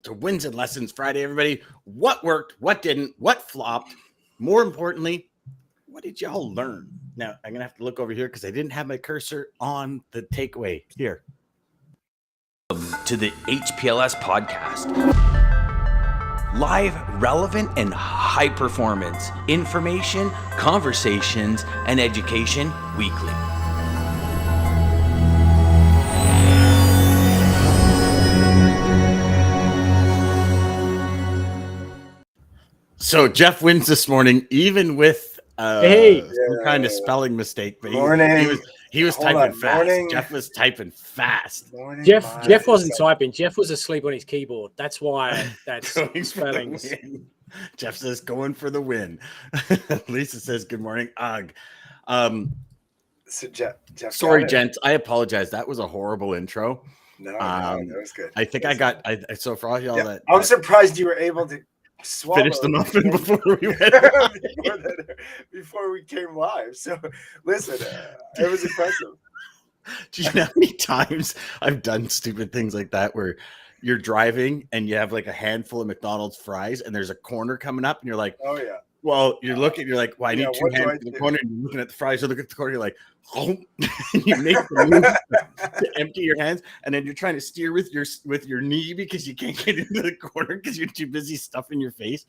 to Wins and Lessons Friday, everybody. What worked, what didn't, what flopped? More importantly, what did y'all learn? Now, I'm going to have to look over here because I didn't have my cursor on the takeaway here. To the HPLS podcast. Live, relevant, and high performance information, conversations, and education weekly. So Jeff wins this morning, even with some kind of spelling mistake. But he was typing fast. Morning. Jeff was typing fast. Morning, Jeff wasn't typing. Jeff was asleep on his keyboard. That's why that's spellings. Jeff says going for the win. Lisa says good morning. So Jeff sorry, gents. I apologize. That was a horrible intro. No, that was good. I think so for all y'all that I'm surprised you were able to finish the muffin before we went before we came live. So listen, it was impressive. Do you know how many times I've done stupid things like that where you're driving and you have like a handful of McDonald's fries and there's a corner coming up and you're like, oh yeah. Well, you're I need two hands in the corner, and you're looking at the fries, you look at the corner, you're like, oh, and you make the move to empty your hands, and then you're trying to steer with your knee because you can't get into the corner because you're too busy stuffing your face.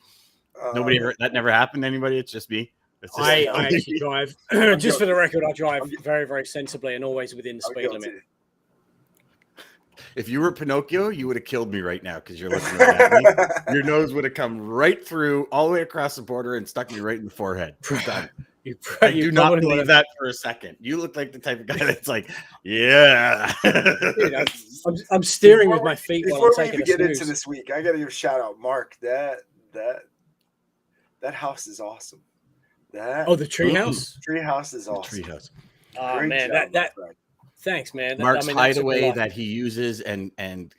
That never happened to anybody. It's just me. I actually drive, just for the record, I drive very, very sensibly and always within the speed limit. If you were Pinocchio, you would have killed me right now because you're looking right at me. Your nose would have come right through, all the way across the border, and stuck me right in the forehead. Done. I do not believe that for a second. You look like the type of guy that's like, yeah. Dude, I'm steering with my feet while I'm taking a snooze. Before we get into this week, I got to give a shout out, Mark. That house is awesome. The tree house? Tree house is awesome. Tree house. Oh man, that. Thanks, man. Mark's hideaway that he uses and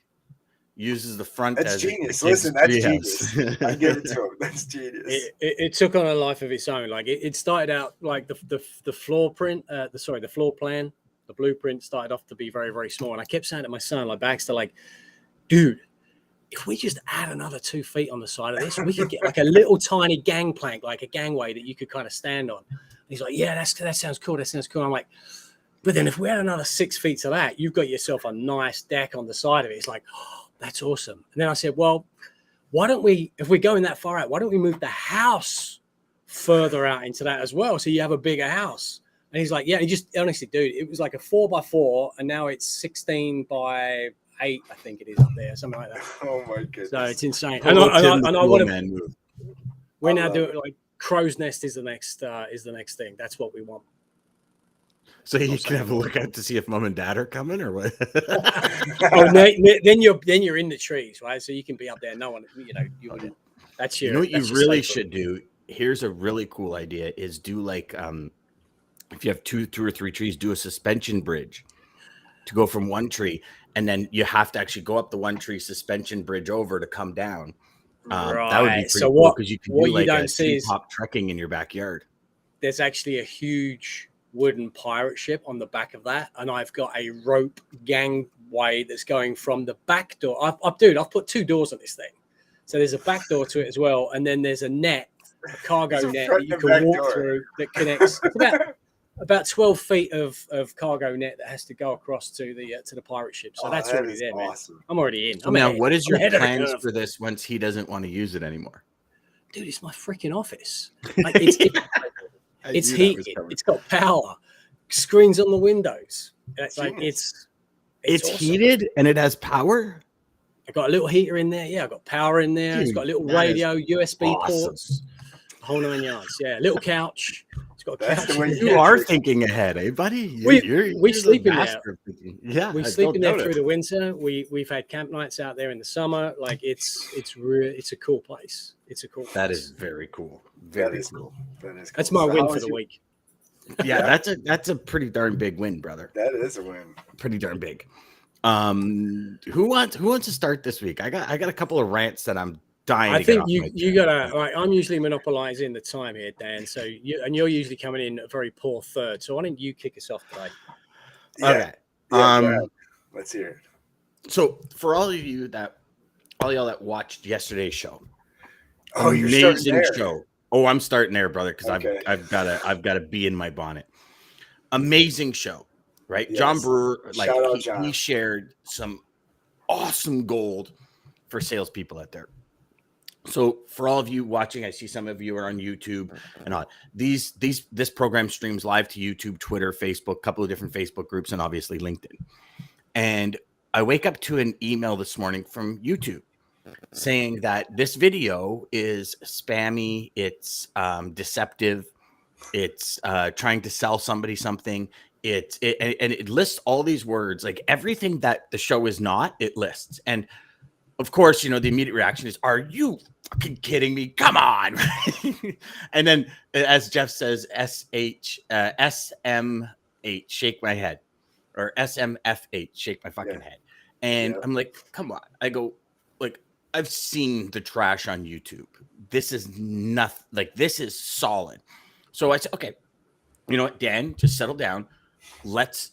uses the front. That's as genius. Listen, that's genius. I give it to him. That's genius. It took on a life of its own. Like it started out like the floor print, the floor plan, the blueprint started off to be very, very small. And I kept saying to my son, like Baxter, like, dude, if we just add another 2 feet on the side of this, we could get like a little tiny gangplank, like a gangway that you could kind of stand on. And he's like, yeah, that sounds cool. That sounds cool. I'm like, but then if we had another 6 feet to that, you've got yourself a nice deck on the side of it. It's like, oh, that's awesome. And then I said, well, why don't we, if we're going that far out, why don't we move the house further out into that as well? So you have a bigger house. And he's like, yeah, honestly, dude, it was like a 4x4 and now it's 16 by 8, I think it is up there, something like that. Oh my goodness. So it's insane. And I want to move. We're now doing like crow's nest is the next thing. That's what we want. So you can have a look out to see if mom and dad are coming or what? Then you're in the trees, right? So you can be up there. No one, you wouldn't. That's your. You know what you really should do? Here's a really cool idea: is do like if you have two or three trees, do a suspension bridge to go from one tree, and then you have to actually go up the one tree suspension bridge over to come down. That would be pretty cool because you can do like a T-top trekking in your backyard. There's actually a huge wooden pirate ship on the back of that, and I've got a rope gangway that's going from the back door. I've put 2 doors on this thing, so there's a back door to it as well, and then there's a cargo net that you can walk through that connects. About 12 feet of cargo net that has to go across to the pirate ship. So that's already there, awesome. Man. I'm already in. Now, what is your plans for this once he doesn't want to use it anymore? Dude, it's my freaking office. Like, it's heated. It's got power. Screens on the windows. It's like it's awesome. Heated and it has power. I got a little heater in there. Yeah, I got power in there. Dude, it's got a little radio, USB ports, whole 9 yards. Yeah, little couch. It's got a couch. You are thinking ahead, eh, buddy? We sleep in there. Yeah, we sleep in there through the winter. We've had camp nights out there in the summer. Like it's a cool place. It's a cool place. That is very cool. Very cool. That is cool. That's my win for the week. Yeah, that's a pretty darn big win, brother. That is a win. Pretty darn big. Who wants to start this week? I got a couple of rants that I'm dying. I think you gotta. Like, I'm usually monopolizing the time here, Dan. So you're usually coming in a very poor third. So why don't you kick us off today? Okay. Yeah, let's hear it. So for all of you that all y'all that watched yesterday's show. Oh, you're starting Amazing there. show. Oh, I'm starting there, brother, because Okay. I've got a bee in my bonnet. Amazing show, right? Yes. John Brewer, like Shout out he John. shared some awesome gold for salespeople out there. So for all of you watching, I see some of you are on YouTube and all. This program streams live to YouTube, Twitter, Facebook, a couple of different Facebook groups, and obviously LinkedIn. And I wake up to an email this morning from YouTube saying that this video is spammy, it's deceptive, it's trying to sell somebody something. And it lists all these words, like everything that the show is not, it lists. And of course, the immediate reaction is, are you fucking kidding me? Come on. And then, as Jeff says, SMH, shake my head, or SMFH, shake my fucking head. And I'm like, come on. I go, like, I've seen the trash on YouTube. This is nothing. Like, this is solid. So I said, okay, you know what, Dan, just settle down. Let's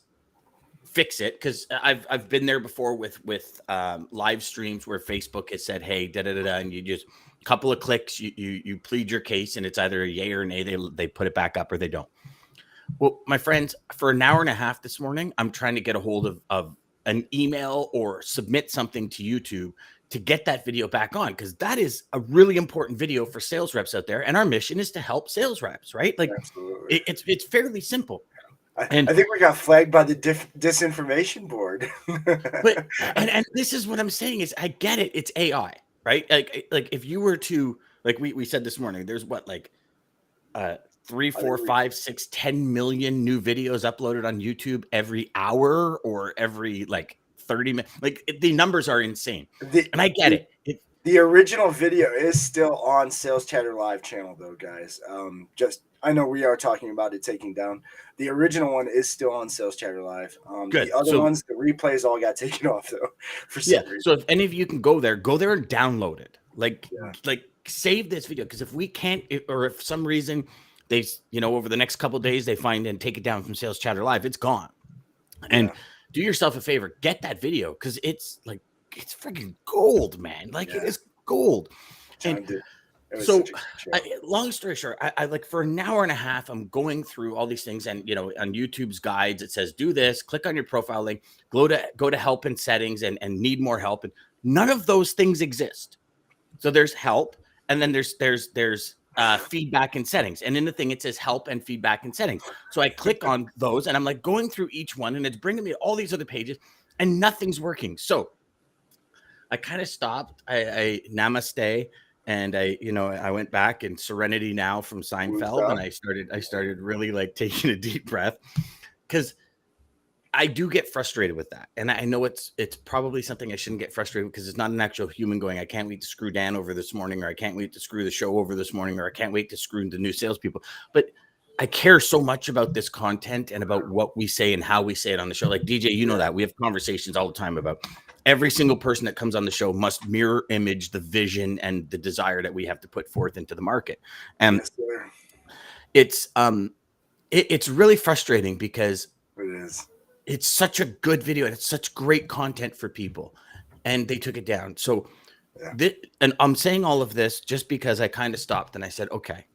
fix it, because I've been there before with live streams where Facebook has said, hey, and you just a couple of clicks, you plead your case, and it's either a yay or nay. They put it back up or they don't. Well, my friends, for an hour and a half this morning, I'm trying to get a hold of an email or submit something to YouTube to get that video back on, because that is a really important video for sales reps out there, and our mission is to help sales reps, right? Like, Absolutely. It's fairly simple. I think we got flagged by the disinformation board. But and this is what I'm saying is, I get it. It's AI, right? Like if you were to, like we said this morning, there's what, like 3, 4, 5, 6, 10 million new videos uploaded on YouTube every hour or every like 30 minutes. Like the numbers are insane. And I get it. The original video is still on Sales Chatter Live channel, though, guys. I know we are talking about it taking down. The original one is still on Sales Chatter Live. Good. The other ones, the replays all got taken off, though, for some reason. So if any of you can go there and download it. Like save this video, because if we can't, or if some reason they, over the next couple of days they find and take it down from Sales Chatter Live, it's gone. And do yourself a favor, get that video, because it's freaking gold, man. Like it is gold. And so, long story short, I like, for an hour and a half, I'm going through all these things, and on YouTube's guides, it says do this, click on your profile link, go to help and settings, and need more help, and none of those things exist. So there's help, and then there's feedback and settings, and in the thing it says help and feedback and settings. So I click on those, and I'm like going through each one, and it's bringing me all these other pages, and nothing's working. So I kind of stopped. I namaste. And I went back and Serenity Now from Seinfeld, and I started really like taking a deep breath, because I do get frustrated with that. And I know it's probably something I shouldn't get frustrated with, because it's not an actual human going, I can't wait to screw Dan over this morning, or I can't wait to screw the show over this morning, or I can't wait to screw the new salespeople. But I care so much about this content and about what we say and how we say it on the show. Like DJ, that we have conversations all the time about every single person that comes on the show must mirror image the vision and the desire that we have to put forth into the market. And it's really frustrating, because it's such a good video and it's such great content for people, and they took it down. So and I'm saying all of this just because I kind of stopped and I said, okay,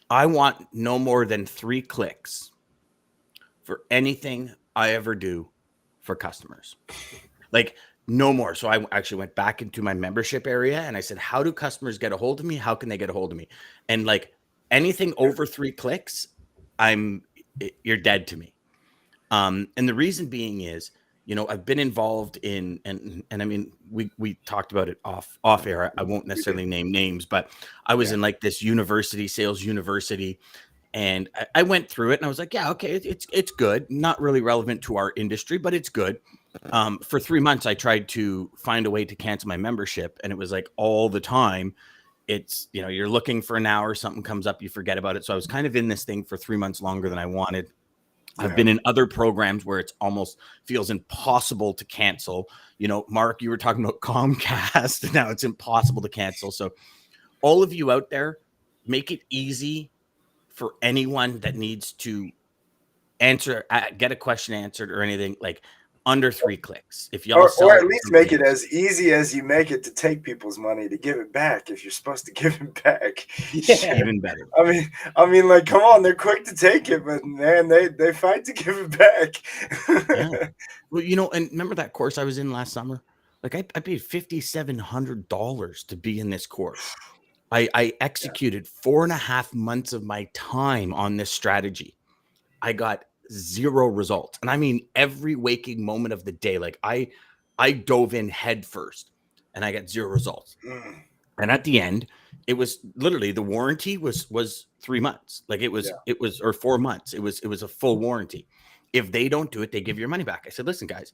I want no more than 3 clicks for anything I ever do for customers. Like, no more. So I actually went back into my membership area, and I said, how do customers get a hold of me? How can they get a hold of me? And like, anything over 3 clicks, you're dead to me. And the reason being is, I've been involved in, and I mean, we talked about it off air. I won't necessarily name names, but I was in like this sales university, and I went through it, and I was like, yeah, okay, it's good. Not really relevant to our industry, but it's good. For 3 months, I tried to find a way to cancel my membership, and it was like all the time. It's, you're looking for an hour, something comes up, you forget about it. So I was kind of in this thing for 3 months longer than I wanted. I've been in other programs where it's almost feels impossible to cancel. Mark, you were talking about Comcast, and now it's impossible to cancel. So all of you out there, make it easy for anyone that needs to get a question answered or anything. Like, under 3 clicks. If y'all sell or at least make it something- as easy as you make it to take people's money to give it back if you're supposed to give it back. Yeah. even better. I mean, like, come on, they're quick to take it, but man, they fight to give it back. Yeah. Well, you know, and remember that course I was in last summer? Like I paid $5,700 to be in this course. I executed 4.5 months of my time on this strategy. I got 0 results. And I mean, every waking moment of the day, like I dove in head first and I got 0 results. Mm, And at the end, it was literally the warranty was 3 months. Like it was or 4 months. It was a full warranty. If they don't do it, they give your money back. I said, listen, guys,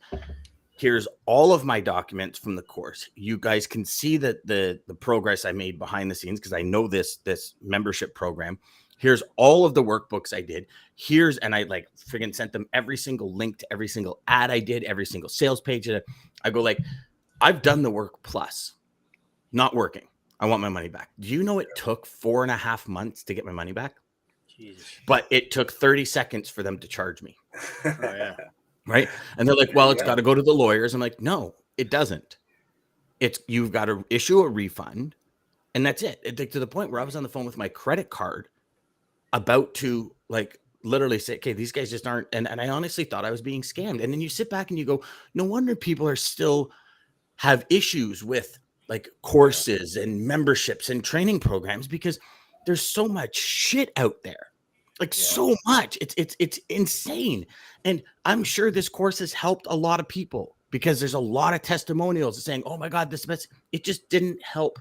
here's all of my documents from the course. You guys can see that the progress I made behind the scenes because I know this membership program. Here's all of the workbooks I did. And I like friggin' sent them every single link to every single ad I did, every single sales page. I go like, I've done the work plus, not working. I want my money back. Do you know it took 4.5 months to get my money back? Jesus. But it took 30 seconds for them to charge me. Oh, yeah. Right. And they're like, well, it's got to go to the lawyers. I'm like, no, it doesn't. You've got to issue a refund. And that's it. To the point where I was on the phone with my credit card about to like literally say, okay, these guys just aren't. And I honestly thought I was being scammed. And then you sit back and you go, no wonder people are still have issues with like courses and memberships and training programs because there's so much shit out there. Like so much. It's insane. And I'm sure this course has helped a lot of people because there's a lot of testimonials saying, oh my God, it just didn't help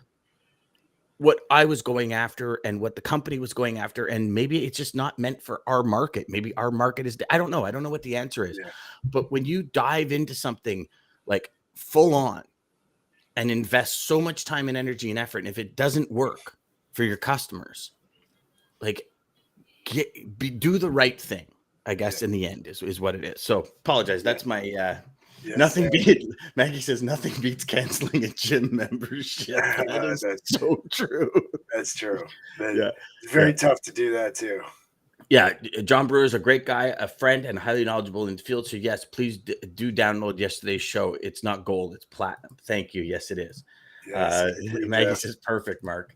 what I was going after and what the company was going after. And maybe it's just not meant for our market. Maybe our market is, I don't know. I don't know what the answer is. Yeah. But when you dive into something like full on and invest so much time and energy and effort, and if it doesn't work for your customers, like do the right thing, I guess, in the end is what it is. So apologize. That's my Maggie says nothing beats canceling a gym membership. That is so true. That's true. It's very tough to do that too. Yeah, John Brewer is a great guy, a friend, and highly knowledgeable in the field. So yes, please do download yesterday's show. It's not gold, it's platinum. Thank you. Yes, it is. Yes, Maggie says perfect, Mark.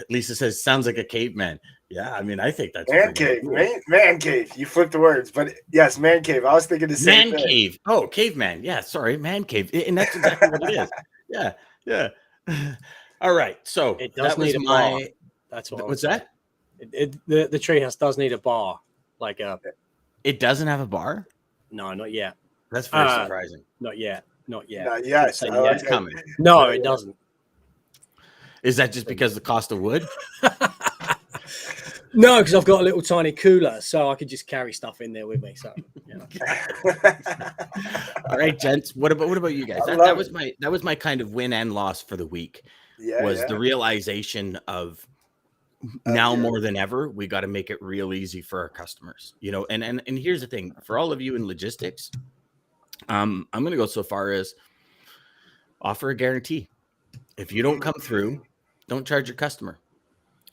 Lisa says sounds like a caveman. Yeah, I mean, I think that's man cave. Cool. Man cave. You flipped the words, but yes, man cave. I was thinking the same thing. Man cave. Oh, caveman. Yeah, sorry, man cave, and that's exactly what it is. Yeah. All right, so it does need a bar. That's what. What's that? The treehouse does need a bar, like a. It doesn't have a bar. No, not yet. That's very surprising. Not yet. Not yet. It's coming. No, it doesn't. Is that just because the cost of wood? No, because I've got a little tiny cooler, so I could just carry stuff in there with me. So, you know. All right, gents. What about you guys? That was my kind of win and loss for the week. The realization of now more than ever, we got to make it real easy for our customers. You know, and here's the thing for all of you in logistics. I'm going to go so far as offer a guarantee. If you don't come through, don't charge your customer.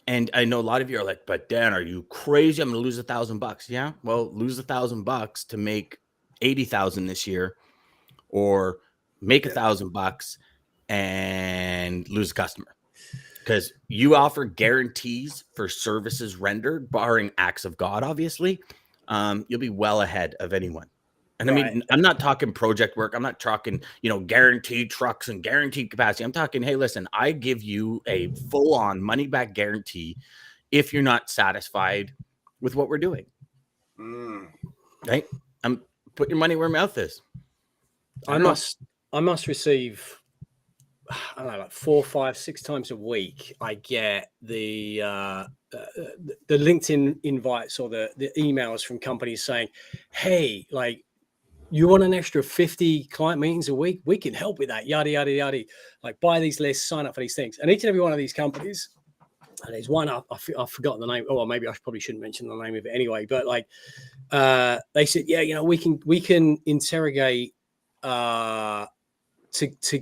And I know a lot of you are like, but Dan, are you crazy? I'm going to lose $1,000. Yeah. Well, lose $1,000 to make 80,000 this year, or make $1,000 and lose a customer. Because you offer guarantees for services rendered, barring acts of God, obviously, you'll be well ahead of anyone. And I mean, I'm not talking project work. I'm not talking, guaranteed trucks and guaranteed capacity. I'm talking, hey, listen, I give you a full-on money-back guarantee if you're not satisfied with what we're doing. Right? I'm putting your money where my mouth is. I must receive, I don't know, like 4, 5, 6 times a week. I get the LinkedIn invites or the emails from companies saying, hey, like, you want an extra 50 client meetings a week? We can help with that. Yada, yada, yada. Like, buy these lists, sign up for these things. And each and every one of these companies, and there's one, I've forgotten the name. Oh, well, maybe I probably shouldn't mention the name of it anyway. But like, they said, yeah, we can interrogate to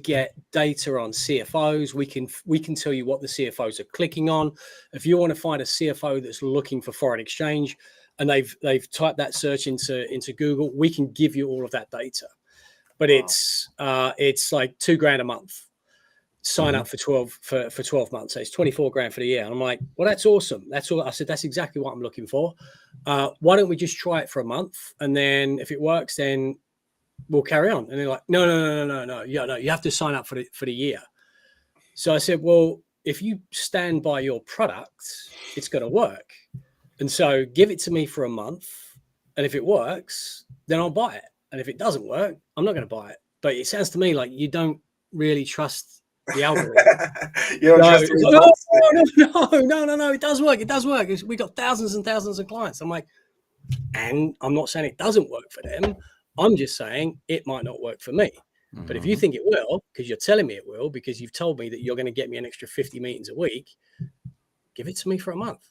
get data on CFOs. We can tell you what the CFOs are clicking on. If you want to find a CFO that's looking for foreign exchange, and they've typed that search into Google, we can give you all of that data. But Wow. it's like $2,000 a month. Sign up for 12 months. So it's 24 grand for the year. And I'm like, well, that's awesome. That's all. I said, that's exactly what I'm looking for. Why don't we just try it for a month? And then if it works, then we'll carry on. And they're like, no. Yeah, no, you have to sign up for the year. So I said, well, if you stand by your product, it's going to work. And so give it to me for a month. And if it works, then I'll buy it. And if it doesn't work, I'm not going to buy it. But it sounds to me like you don't really trust the algorithm. You don't trust the results? No, it does work. It does work. We got thousands and thousands of clients. I'm like, and I'm not saying it doesn't work for them. I'm just saying it might not work for me. But if you think it will, because you're telling me it will, because you've told me that you're going to get me an extra 50 meetings a week, give it to me for a month.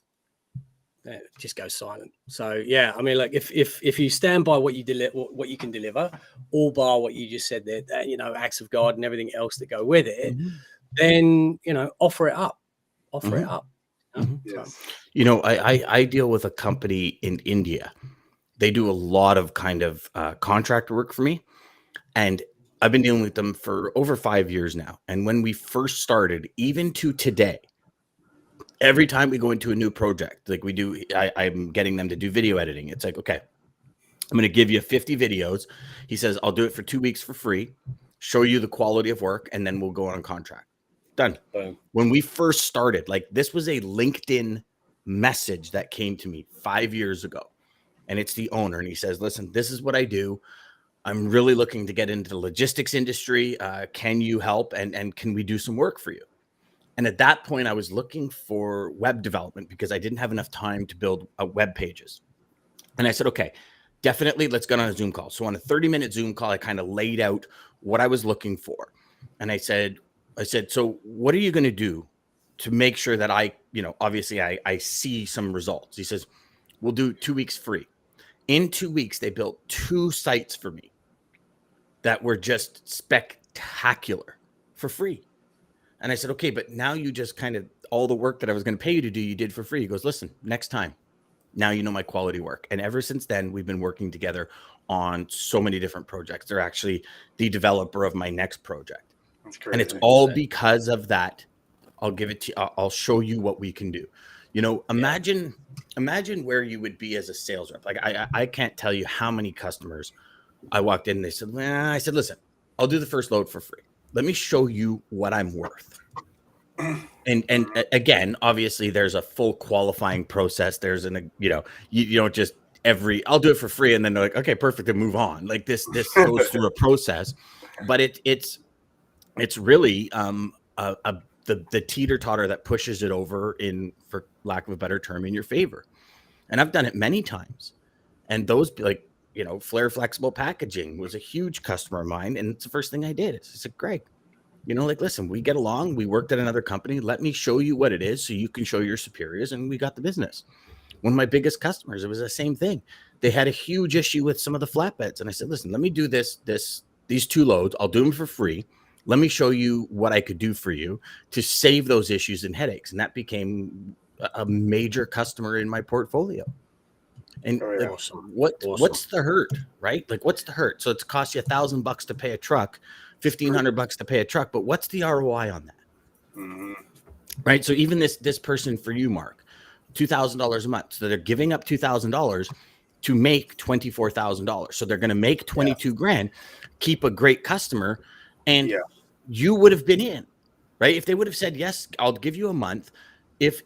It just goes silent. So yeah, I mean, like if you stand by what you what you can deliver, all bar what you just said there, acts of God and everything else that go with it, then offer it up. Offer it up. Yes. I deal with a company in India. They do a lot of kind of contract work for me, and I've been dealing with them for over 5 years now. And when we first started, even to today, every time we go into a new project, like we do, I'm getting them to do video editing. It's like, okay, I'm going to give you 50 videos. He says, I'll do it for 2 weeks for free, show you the quality of work, and then we'll go on contract. Done. Boom. When we first started, like this was a LinkedIn message that came to me 5 years ago. And it's the owner. And he says, listen, this is what I do. I'm really looking to get into the logistics industry. Can you help? And can we do some work for you? And at that point, I was looking for web development because I didn't have enough time to build web pages. And I said, okay, definitely let's get on a Zoom call. So on a 30-minute Zoom call, I kind of laid out what I was looking for. And I said, so what are you going to do to make sure that obviously I see some results? He says, we'll do 2 weeks free. In 2 weeks, they built 2 sites for me that were just spectacular for free. And I said, okay, but now you just kind of, all the work that I was going to pay you to do, you did for free. He goes, listen, next time, now you know my quality work. And ever since then, we've been working together on so many different projects. They're actually the developer of my next project. That's crazy. And it's all because of that. I'll give it to you. I'll show you what we can do. Imagine where you would be as a sales rep. Like I can't tell you how many customers I walked in and they said, I said, listen, I'll do the first load for free. Let me show you what I'm worth. And again, obviously there's a full qualifying process. There's you don't just I'll do it for free. And then they're like, okay, perfect. And move on. Like this goes through a process, but it's really, the teeter-totter that pushes it over for lack of a better term, in your favor. And I've done it many times. And those Flare Flexible Packaging was a huge customer of mine. And it's the first thing I did. I said, Greg, listen, we get along. We worked at another company. Let me show you what it is so you can show your superiors. And we got the business. One of my biggest customers, it was the same thing. They had a huge issue with some of the flatbeds. And I said, listen, let me do these 2 loads. I'll do them for free. Let me show you what I could do for you to save those issues and headaches. And that became a major customer in my portfolio. And Awesome. What's the hurt, right? Like, what's the hurt? So it's cost you $1,000 to pay a truck, $1,500 to pay a truck. But what's the ROI on that? Mm-hmm. Right. So even this person for you, Mark, $2,000 a month. So they're giving up $2,000 to make $24,000. So they're going to make 22 grand, keep a great customer. And you would have been in, right? If they would have said, yes, I'll give you a month. If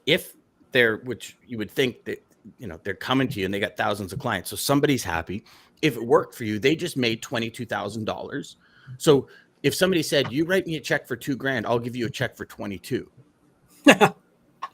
they're, which you would think that, they're coming to you and they got thousands of clients. So somebody's happy. If it worked for you, they just made $22,000. So if somebody said, you write me a check for $2 grand, I'll give you a check for 22,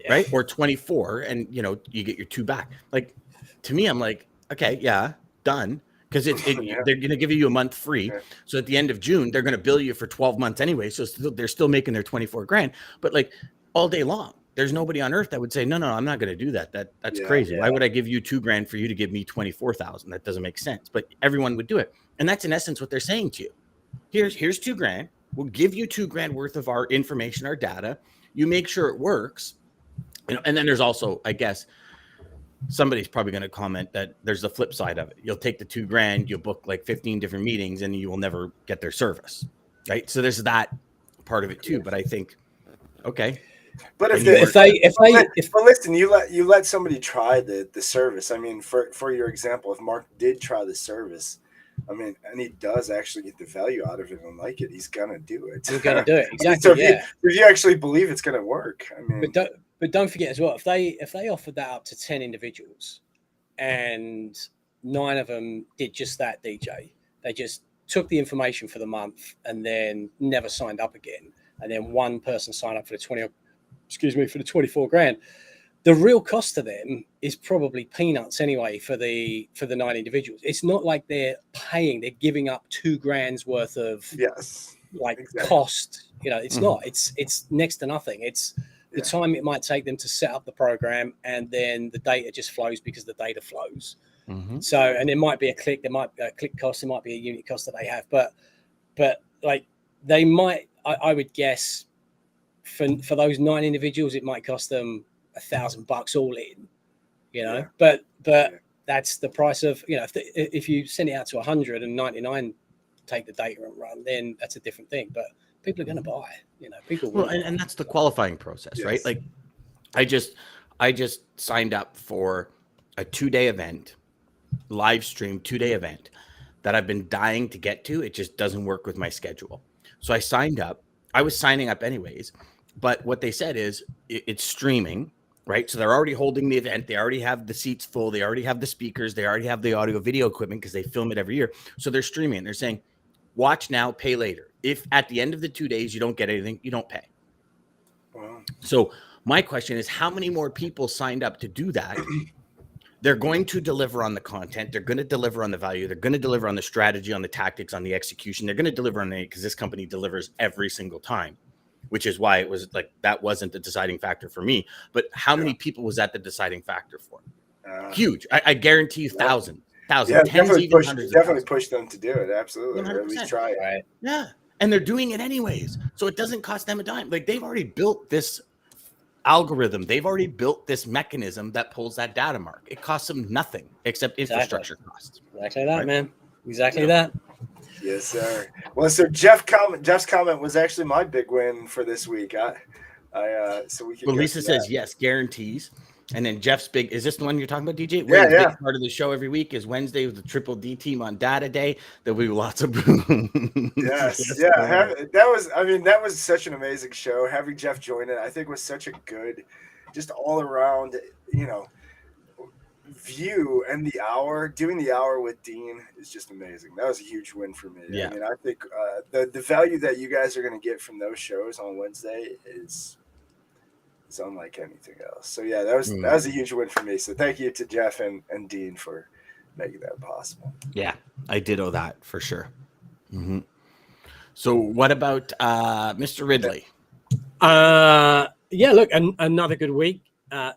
right? Or 24. And you get your 2 back. Like, to me, I'm like, okay, yeah, done. Because they're going to give you a month free. Okay. So at the end of June, they're going to bill you for 12 months anyway. So they're still making their 24 grand. But like all day long, there's nobody on earth that would say, no, I'm not going to do that. That's crazy. Why would I give you 2 grand for you to give me 24,000? That doesn't make sense. But everyone would do it. And that's in essence what they're saying to you. Here's 2 grand. We'll give you 2 grand worth of our information, our data. You make sure it works. And then there's also, I guess, somebody's probably going to comment that there's the flip side of it. You'll take the $2,000, you'll book like 15 different meetings, and you will never get their service, right? So there's that part of it too. But I think, okay. But but listen, you let somebody try the service. I mean, for your example, if Mark did try the service, I mean, and he does actually get the value out of it and like it, he's gonna do it. He's gonna do it, exactly. So if you actually believe it's gonna work, I mean, but don't forget as well, if they offered that up to 10 individuals, and 9 of them did just that, DJ, they just took the information for the month and then never signed up again, and then one person signed up for the 24 grand. The real cost to them is probably peanuts anyway for the 9 individuals. It's not like they're giving up $2,000 worth of cost. You know, it's not. It's next to nothing. It's the time it might take them to set up the program, and then the data just flows because the data flows. Mm-hmm. So, and it might be a click, there might be a click cost, there might be a unit cost that they have, but like they might, I would guess for those 9 individuals, it might cost them $1,000 all in, you know, but that's the price of, you know, if you send it out to 199 take the data and run, then that's a different thing. But people are going to buy, you know, people will. Well, and that's the qualifying process, right? Like I just signed up for a 2-day event, live stream 2-day event that I've been dying to get to. It just doesn't work with my schedule. So I signed up. I was signing up anyways, but what they said is it's streaming, right? So they're already holding the event. They already have the seats full. They already have the speakers. They already have the audio video equipment because they film it every year. So they're streaming. They're saying, watch now, pay later. If at the end of the 2 days you don't get anything, you don't pay. Wow. So my question is, how many more people signed up to do that? They're going to deliver on the content. They're going to deliver on the value. They're going to deliver on the strategy, on the tactics, on the execution. They're going to deliver on it because this company delivers every single time, which is why it was like, that wasn't the deciding factor for me. But how many people was that the deciding factor for? Huge. I guarantee you thousands. Yeah, definitely push them to do it. Absolutely. 100%. Or at least try it. Right. Yeah. And they're doing it anyways. So it doesn't cost them a dime. Like, they've already built this algorithm. They've already built this mechanism that pulls that data mark. It costs them nothing except infrastructure costs. Exactly that, right? Man. Exactly that. Yes, sir. Well, so Jeff's comment was actually my big win for this week. So we can. Well, Lisa says yes, guarantees. And then Jeff's big, is this the one you're talking about, DJ? Yeah. Big part of the show every week is Wednesday with the Triple D team on Data Day. There'll be lots of yes. Yeah. That was such an amazing show. Having Jeff join it, I think, was such a good, just all around, you know, view. And doing the hour with Dean is just amazing. That was a huge win for me. Yeah. I mean, I think the value that you guys are going to get from those shows on Wednesday is unlike anything else. So yeah, that was a huge win for me. So thank you to Jeff and Dean for making that possible. Yeah, I did owe that for sure. Mm-hmm. So what about Mr. Ridley? Yeah, look, another good week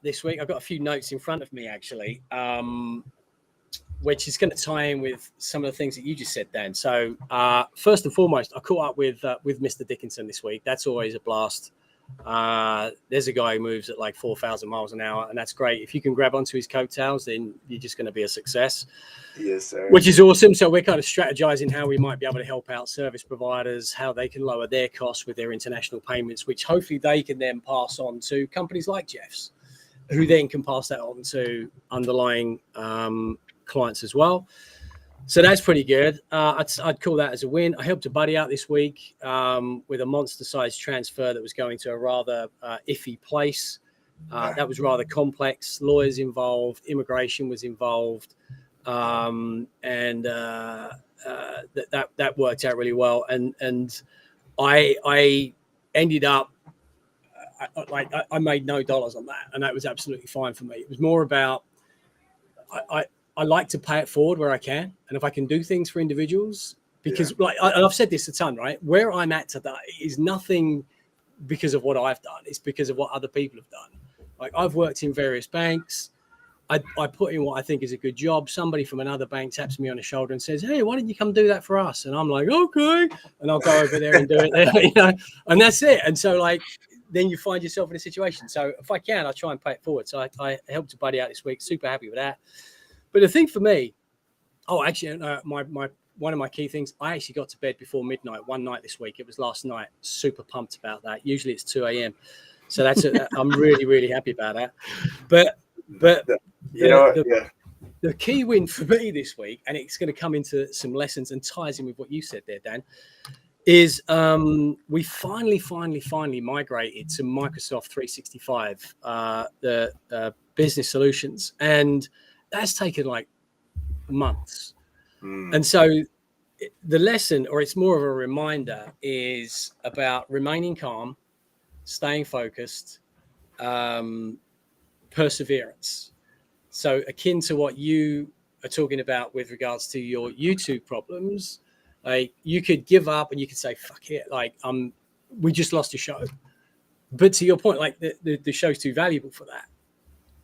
this week. I've got a few notes in front of me actually, which is going to tie in with some of the things that you just said, Dan. So first and foremost, I caught up with Mr. Dickinson this week. That's always a blast. There's a guy who moves at like 4,000 miles an hour, and that's great. If you can grab onto his coattails, then you're just going to be a success. Yes, sir. Which is awesome. So we're kind of strategizing how we might be able to help out service providers, how they can lower their costs with their international payments, which hopefully they can then pass on to companies like Jeff's, who then can pass that on to underlying clients as well. So that's pretty good. I'd call that as a win. I helped a buddy out this week with a monster-sized transfer that was going to a rather iffy place. That was rather complex. Lawyers involved, immigration was involved, and that worked out really well. And I ended up I made no dollars on that, and that was absolutely fine for me. It was more about I like to pay it forward where I can. And if I can do things for individuals, because I've said this a ton, right? Where I'm at today is nothing because of what I've done. It's because of what other people have done. Like, I've worked in various banks. I put in what I think is a good job. Somebody from another bank taps me on the shoulder and says, "Hey, why didn't you come do that for us?" And I'm like, "Okay." And I'll go over there and do it there, you know, and that's it. And so, like, then you find yourself in a situation. So if I can, I try and pay it forward. So I helped a buddy out this week. Super happy with that. But the thing for me, actually, one of my key things, I actually got to bed before midnight one night this week. It was last night. Super pumped about that. Usually it's 2 a.m. So I'm really, really happy about that. But the key win for me this week, and it's going to come into some lessons and ties in with what you said there, Dan, is we finally migrated to Microsoft 365, the business solutions. And that's taken like months. And so the lesson, or it's more of a reminder, is about remaining calm, staying focused, perseverance. So akin to what you are talking about with regards to your YouTube problems, like you could give up and you could say, fuck it, like we just lost a show. But to your point, like the show's too valuable for that.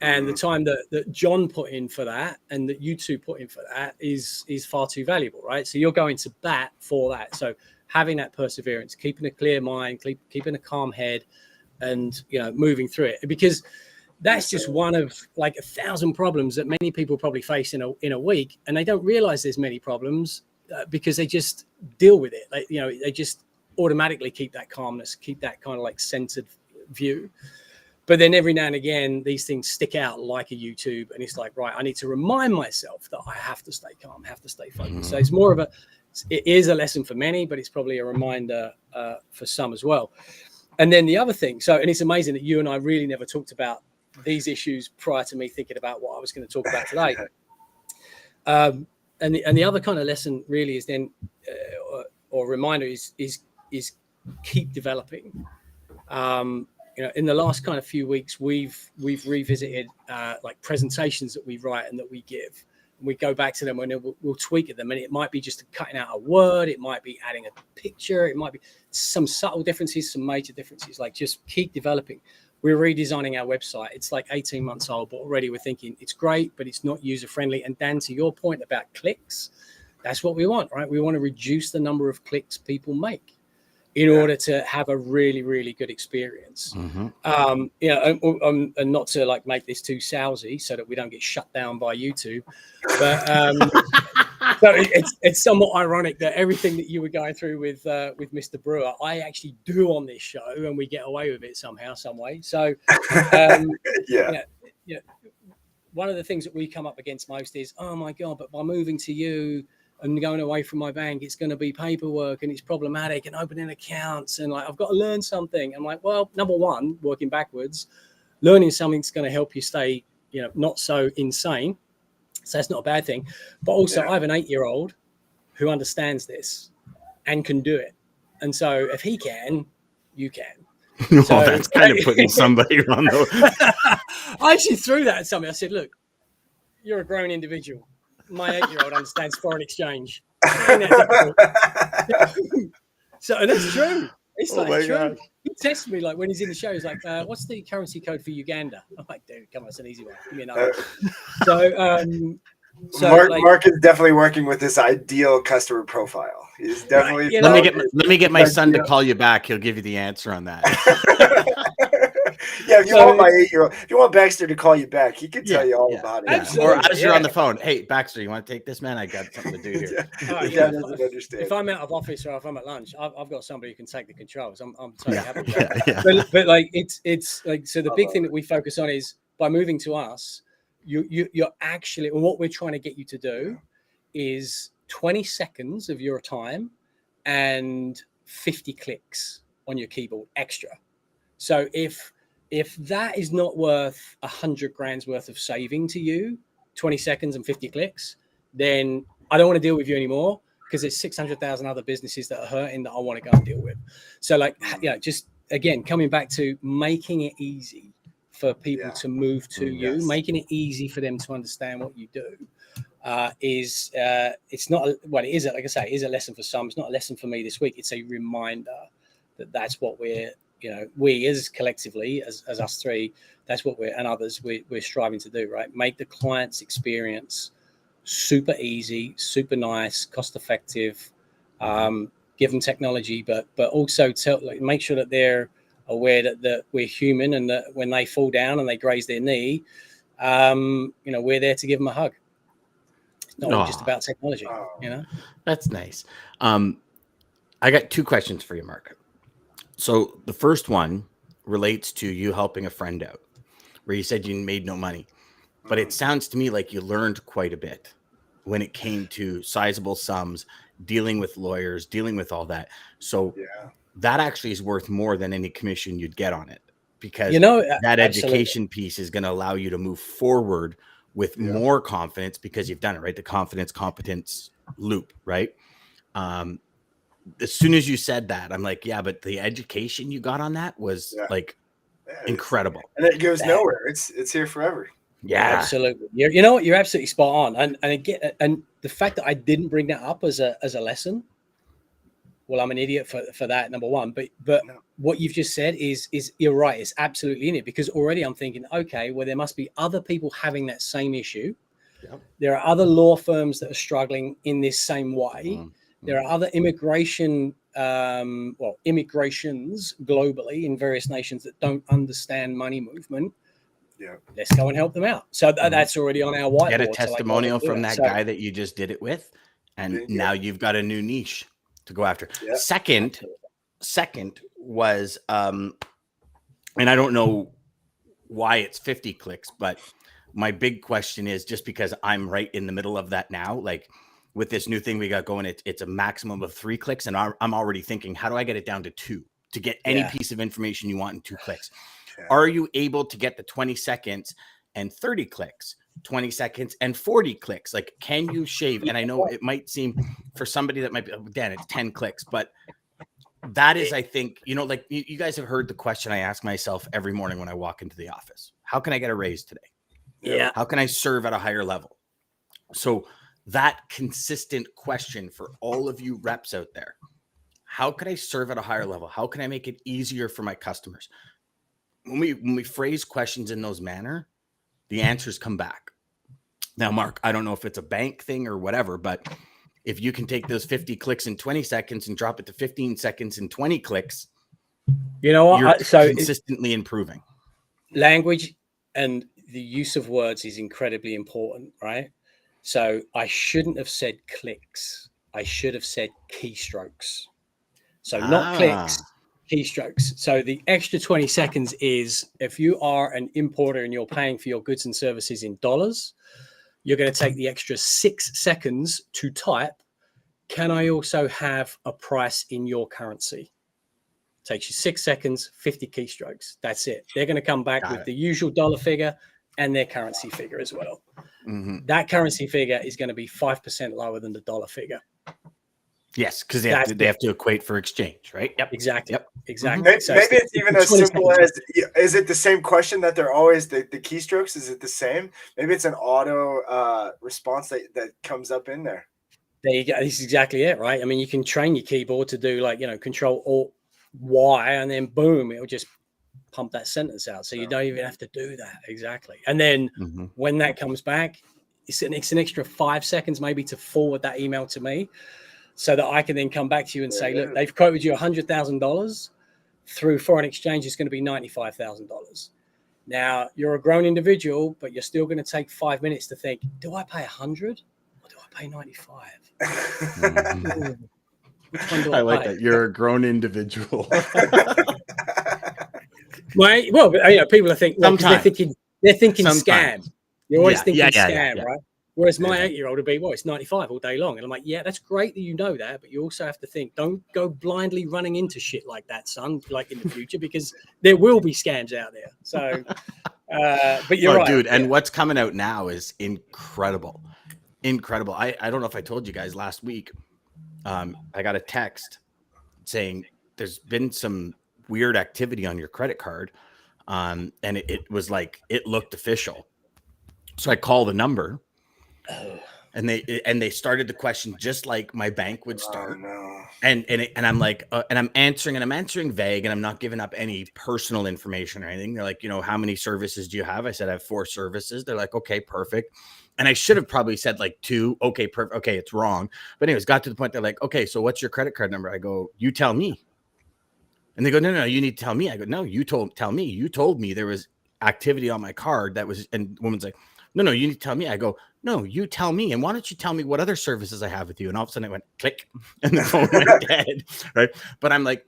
And the time that John put in for that and that you two put in for that is far too valuable, right? So you're going to bat for that. So having that perseverance, keeping a clear mind, keeping a calm head, and moving through it, because that's just one of like 1,000 problems that many people probably face in a week, and they don't realize there's many problems because they just deal with it. Like they just automatically keep that calmness, keep that kind of like centered view. But then every now and again, these things stick out like a YouTube, and it's like, right, I need to remind myself that I have to stay calm, have to stay focused. So it's more of it is a lesson for many, but it's probably a reminder for some as well. And then the other thing, and it's amazing that you and I really never talked about these issues prior to me thinking about what I was going to talk about today. And the other kind of lesson really is then, or reminder is keep developing. In the last kind of few weeks, we've revisited like presentations that we write and that we give. And we go back to them and we'll tweak at them. And it might be just cutting out a word. It might be adding a picture. It might be some subtle differences, some major differences. Like just keep developing. We're redesigning our website. It's like 18 months old, but already we're thinking it's great, but it's not user friendly. And Dan, to your point about clicks, that's what we want, right? We want to reduce the number of clicks people make in order to have a really, really good experience. And not to like make this too salesy so that we don't get shut down by YouTube. But so it's somewhat ironic that everything that you were going through with Mr. Brewer, I actually do on this show, and we get away with it somehow, some way. So one of the things that we come up against most is, oh my God, but by moving to you and going away from my bank, it's going to be paperwork and it's problematic and opening accounts and like I've got to learn something. I'm like, well, number one, working backwards, learning something's going to help you stay, not so insane. So that's not a bad thing. But also, I have an 8-year-old who understands this and can do it. And so if he can, you can. So that's kind of putting somebody on the. I actually threw that at somebody. I said, look, you're a grown individual. My 8-year-old understands foreign exchange. So and that's true. It's like true. God. He texts me like when he's in the show. He's like, "What's the currency code for Uganda?" I'm like, "Dude, come on, it's an easy one. Give me another." Mark is definitely working with this ideal customer profile. He's definitely. Let me get my son to call you back. He'll give you the answer on that. Yeah, if you want my 8-year-old, if you want Baxter to call you back, he can tell you all about it. Absolutely. Or as you're on the phone, hey Baxter, you want to take this, man? I got something to do here. If I'm out of office or if I'm at lunch, I've got somebody who can take the controls. I'm totally happy with that. But like it's like so the big thing that we focus on is by moving to us, you're actually, and what we're trying to get you to do is 20 seconds of your time and 50 clicks on your keyboard extra. So if that is not worth 100 grand's worth of saving to you, 20 seconds and 50 clicks, then I don't want to deal with you anymore because there's 600,000 other businesses that are hurting that I want to go and deal with. So like, just again, coming back to making it easy for people to move to you, making it easy for them to understand what you do it's not, well, it is, like I say, it is a lesson for some. It's not a lesson for me this week. It's a reminder that that's what we're, we as collectively, as us three, that's what and others, we're striving to do, right? Make the client's experience super easy, super nice, cost effective, give them technology, but also make sure that they're aware that we're human, and that when they fall down and they graze their knee, we're there to give them a hug. It's not all just about technology, That's nice. I got two questions for you, Mark. So the first one relates to you helping a friend out, where you said you made no money, but it sounds to me like you learned quite a bit when it came to sizable sums, dealing with lawyers, dealing with all that. So that actually is worth more than any commission you'd get on it, because that education piece is going to allow you to move forward with more confidence, because you've done it, right? The confidence competence loop, right? As soon as you said that, I'm like, yeah, but the education you got on that was like incredible. And it goes nowhere. It's here forever. Yeah, absolutely. You know what? You're absolutely spot on. And the fact that I didn't bring that up as a lesson, well, I'm an idiot for that, number one. But what you've just said is you're right. It's absolutely in it, because already I'm thinking, okay, well, there must be other people having that same issue. Yep. There are other law firms that are struggling in this same way. There are other immigrations globally in various nations that don't understand money movement. Yeah, let's go and help them out. So that's already on our whiteboard. Get a testimonial from that guy that you just did it with, and now you've got a new niche to go after. Yeah. Second was, and I don't know why it's 50 clicks, but my big question is, just because I'm right in the middle of that now, like with this new thing we got going, it's a maximum of 3 clicks, and I'm already thinking, how do I get it down to 2 to get any piece of information you want in 2 clicks? Yeah. Are you able to get the 20 seconds and 30 clicks, 20 seconds and 40 clicks? Like, can you shave? And I know it might seem for somebody that might be, Dan, it's 10 clicks, but that is, I think, like you guys have heard the question I ask myself every morning when I walk into the office: how can I get a raise today? Yeah. How can I serve at a higher level? So that consistent question for all of you reps out there: how can I serve at a higher level? How can I make it easier for my customers? When we phrase questions in those manner, the answers come back. Now, Mark, I don't know if it's a bank thing or whatever, but if you can take those 50 clicks in 20 seconds and drop it to 15 seconds and 20 clicks, you know what? You're consistently improving. Language and the use of words is incredibly important, right? So I shouldn't have said clicks. I should have said keystrokes. So not clicks, keystrokes. So the extra 20 seconds is, if you are an importer and you're paying for your goods and services in dollars, you're going to take the extra 6 seconds to type, can I also have a price in your currency? Takes you 6 seconds, 50 keystrokes. That's it. They're going to come back with the usual dollar figure and their currency figure as well. Mm-hmm. That currency figure is going to be 5% lower than the dollar figure. Yes, because they have to equate for exchange, right? Yep, exactly. Yep, exactly. Maybe it's even as simple as: is it the same question that they're always the keystrokes? Is it the same? Maybe it's an auto response that comes up in there. There you go. This is exactly it, right? I mean, you can train your keyboard to do Control Alt Y, and then boom, it'll just pump that sentence out. So you don't even have to do that. Exactly. And then when that comes back, it's an extra 5 seconds maybe to forward that email to me, so that I can then come back to you and say, look, they've quoted you $100,000 through foreign exchange. It's going to be $95,000. Now, you're a grown individual, but you're still going to take 5 minutes to think, do I pay 100 or do I pay 95? Which one do I like pay? that. You're a grown individual. Well, people are thinking, they're thinking scam. You're always thinking scam, right? Whereas my 8-year-old would be, it's 95 all day long. And I'm like, yeah, that's great that you know that, but you also have to think, don't go blindly running into shit like that, son, like in the future, because there will be scams out there. So, but you're right. Dude, and what's coming out now is incredible. Incredible. I don't know if I told you guys last week, I got a text saying there's been some weird activity on your credit card. And it was like, it looked official. So I call the number. And they started the question just like my bank would start. And I'm like, and I'm answering vague, and I'm not giving up any personal information or anything. They're like, how many services do you have? I said, I have 4 services. They're like, okay, perfect. And I should have probably said like 2. Okay, perfect. Okay, it's wrong. But anyways, got to the point. They're like, okay, so what's your credit card number? I go, you tell me. And they go, no, you need to tell me. I go, no, tell me. You told me there was activity on my card that was, and the woman's like, no, you need to tell me. I go, no, you tell me. And why don't you tell me what other services I have with you? And all of a sudden it went click and the phone went dead. Right. But I'm like,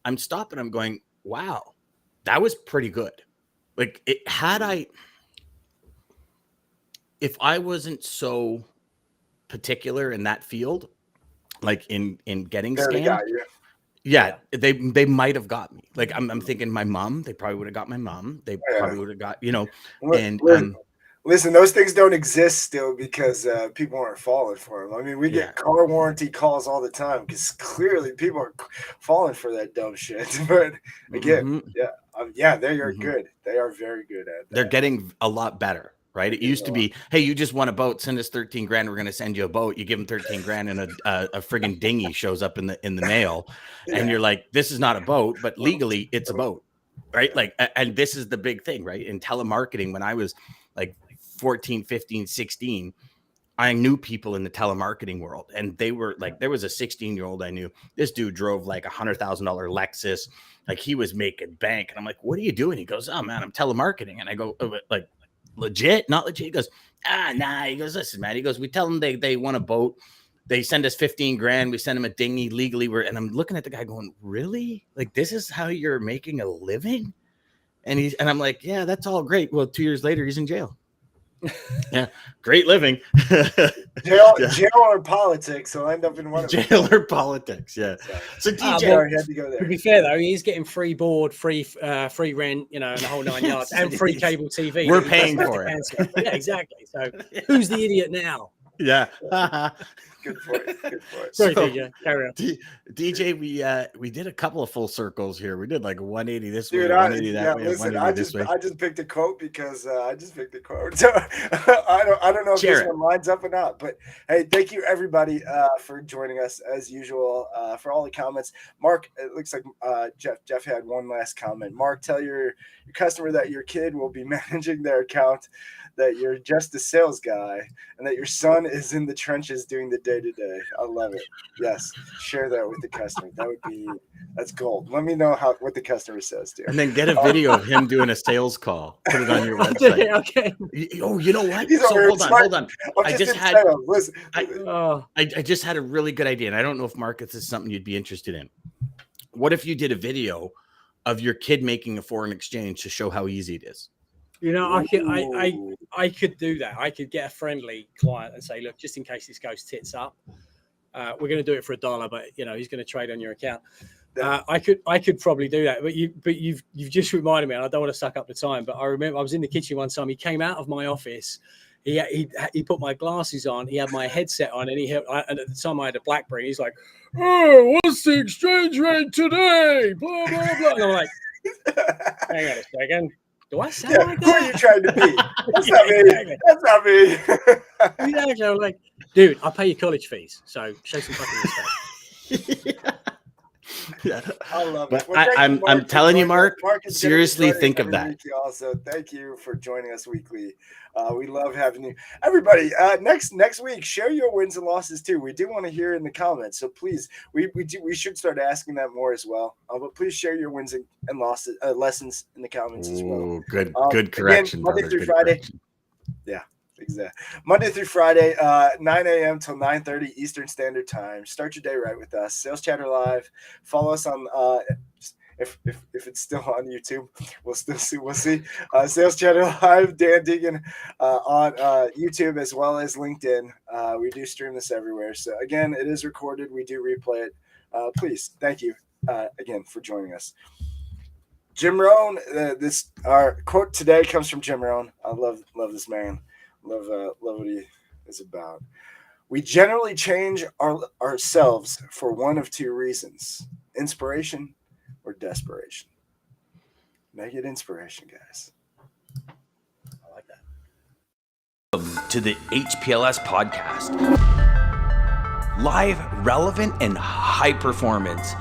I'm stopping. I'm going, wow, that was pretty good. Like if I wasn't so particular in that field, like in getting scammed, yeah, they might have got me. Like I'm thinking my mom, they probably would have got my mom. They probably would have got, and listen, those things don't exist still because people aren't falling for them. I mean, we get car warranty calls all the time because clearly people are falling for that dumb shit. But again, they are good. They are very good at that. They're getting a lot better. Right. It used to be, hey, you just want a boat, send us 13 grand. We're going to send you a boat. You give them 13 grand and a friggin' dinghy shows up in the mail. And you're like, this is not a boat, but legally it's a boat. Right. Like, and this is the big thing, right? In telemarketing, when I was like 14, 15, 16, I knew people in the telemarketing world, and they were like, there was a 16-year-old I knew. This dude drove like $100,000 Lexus. Like he was making bank. And I'm like, what are you doing? He goes, oh man, I'm telemarketing. And I go, oh, like, legit, not legit. He goes, nah. He goes, listen, man. He goes, we tell them they want a boat. They send us 15 grand. We send them a dinghy legally. And I'm looking at the guy going, really? Like, this is how you're making a living? And I'm like, yeah, that's all great. Well, 2 years later, he's in jail. Yeah, great living. jail or politics. So I'll end up in one of jail or politics. Yeah. So DJ, had to go there. To be fair though, he's getting free board, free rent, and the whole 9 yards, and free cable TV. We're paying for it. Yeah, exactly. So who's the idiot now? Yeah. Good for it. Sorry, DJ. Carry on. DJ, we did a couple of full circles here. We did like 180 this way, 180 that way, 180 this way. I just picked a quote because I just picked a quote. So I don't know if this one lines up or not. But hey, thank you everybody for joining us as usual. For all the comments, Mark. It looks like Jeff had one last comment. Mark, tell your customer that your kid will be managing their account, that you're just a sales guy, and that your son is in the trenches doing the day-to-day. I love it. Yes, share that with the customer. That's gold. Let me know what the customer says, dude. And then get a video of him doing a sales call. Put it on your website. Okay. Oh, you know what? So hold on. I just had a really good idea, and I don't know if Marcus is something you'd be interested in. What if you did a video of your kid making a foreign exchange to show how easy it is? I could do that. I could get a friendly client and say, look, just in case this goes tits up, we're going to do it for $1, but he's going to trade on your account. I could probably do that, but you've just reminded me, and I don't want to suck up the time, but I remember I was in the kitchen one time. He came out of my office. He put my glasses on. He had my headset on, and and at the time I had a BlackBerry. He's like, "Oh, what's the exchange rate today?" Blah blah blah. And I'm like, "Hang on a second. Do I sound like that? Who are you trying to be? That's not me. That's not me." Exactly. I'm like, dude, I pay your college fees, so show some fucking respect. Yeah, I love it. Well, I'm telling you, Mark, seriously think of that. Also, thank you for joining us weekly. We love having you, everybody. Next week, share your wins and losses too. We do want to hear in the comments, so please, we should start asking that more as well. But please share your wins and losses, lessons in the comments as well. Good correction. Again, Monday through Friday. Correction. Yeah. Exactly. Monday through Friday, 9 a.m. till 9:30 Eastern Standard Time. Start your day right with us. Sales Chatter Live. Follow us on if it's still on YouTube, we'll see. Sales Chatter Live, Dan Deegan on YouTube as well as LinkedIn. We do stream this everywhere. So again, it is recorded. We do replay it. Please, thank you again for joining us. Jim Rohn. Our quote today comes from Jim Rohn. I love this man. Love what he is about. We generally change ourselves for one of two reasons: inspiration or desperation. Make it inspiration, guys. I like that. Welcome to the HPLS podcast. Live, relevant, and high performance